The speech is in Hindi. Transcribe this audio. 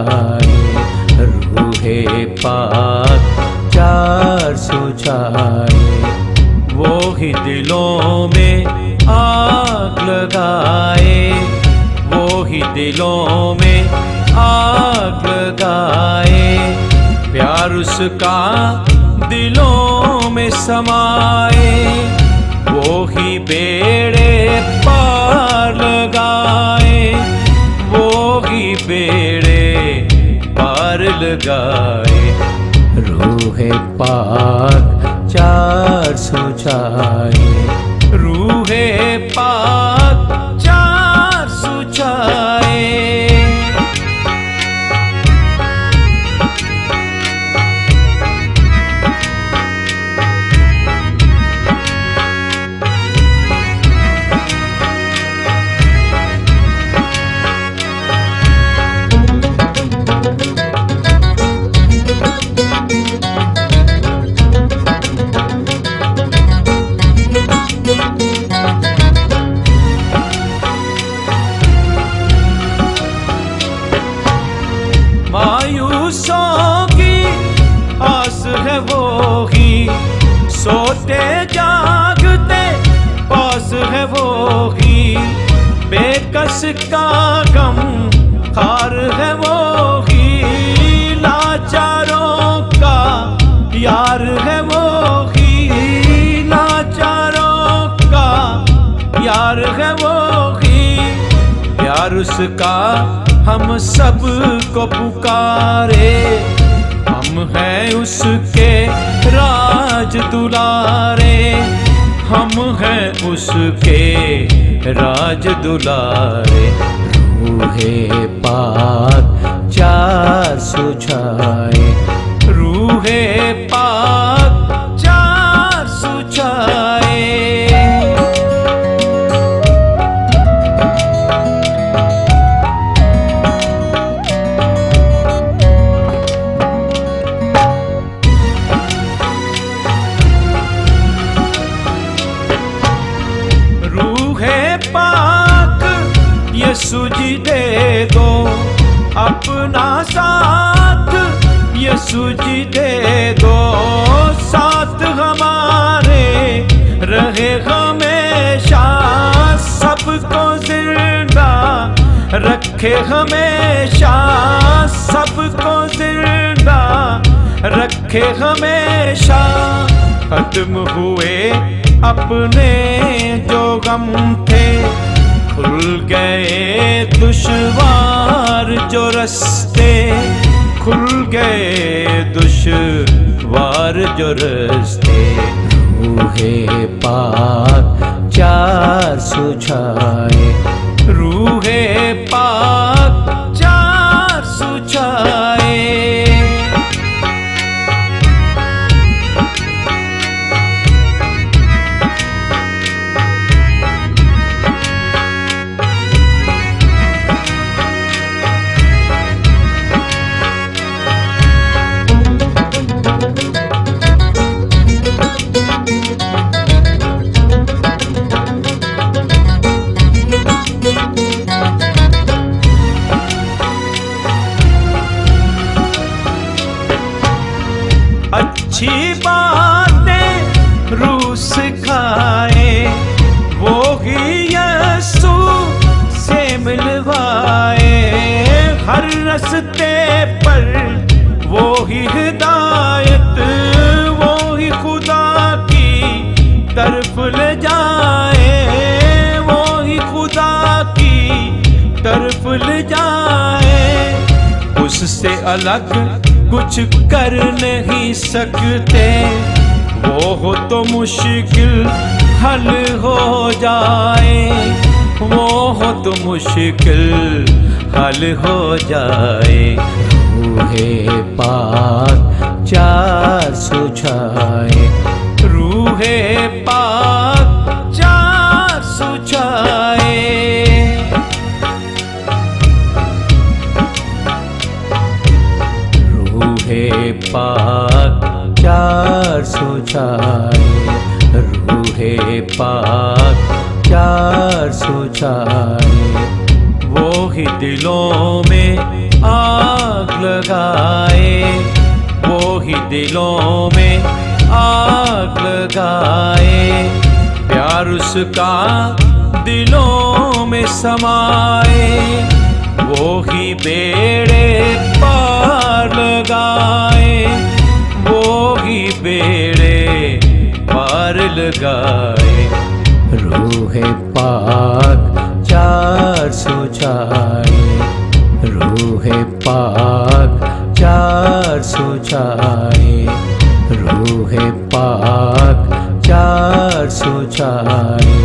सुझाए, रूहे पाक चार सुझाए। वो ही दिलों में आग लगाए, वो ही दिलों में आग लगाए। प्यार उसका दिलों में समाए, वो ही बेड़े पार लगाए, वो ही बेड़े पार लगाए। रूहे पाक चार सुझाए, रूहे पाक चार सुझाए। मायूसों की आस है वो ही, सोते जागते पास है वो ही। बेकस का गम खार है वो ही, लाचारों का यार है वो ही, लाचारों का यार है वो ही। प्यार उसका हम सब को पुकारे, हम हैं उसके राज दुलारे, हम हैं उसके राज दुलारे। रूहे पाक चार सुझाए, रूहे पाक चार सुझाए। यीशु जी दे दो अपना साथ, यीशु जी दे दो साथ हमारे, रहे हमेशा सबको जिंदा रखे, हमेशा सबको जिंदा रखे हमेशा। खत्म हुए अपने जो गम थे, खुल गए दुश्वार जो रस्ते, खुल गए दुश्वार जो रस्ते। रूहे पाक चार सुझाए, रूहे पाक चार सुझाए। अच्छी बातें रूह सिखाए, वो ही यीशु से मिलवाए। हर रस्ते पर वो ही हिदायत, वो ही खुदा की तरफ ले जाए, वो ही खुदा की तरफ ले जाए। उससे अलग कुछ कर नहीं सकते, वो हो तो मुश्किल हल हो जाए, वो हो तो मुश्किल हल हो जाए। रूहे पाक चार सुझाए, रूहे पाक चार सुझाए। रूहे पाक चार सुझाए, रूहे पाक चार सुझाए। वो ही दिलों में आग लगाए, वो ही दिलों में आग लगाए। प्यार उसका दिलों में समाए, वो ही बेड़े पार लगाए, वो ही बेड़े पार लगाए। रूह पाक 400 जाए, रूह पाक 400 जाए, रूह पाक 400 जाए।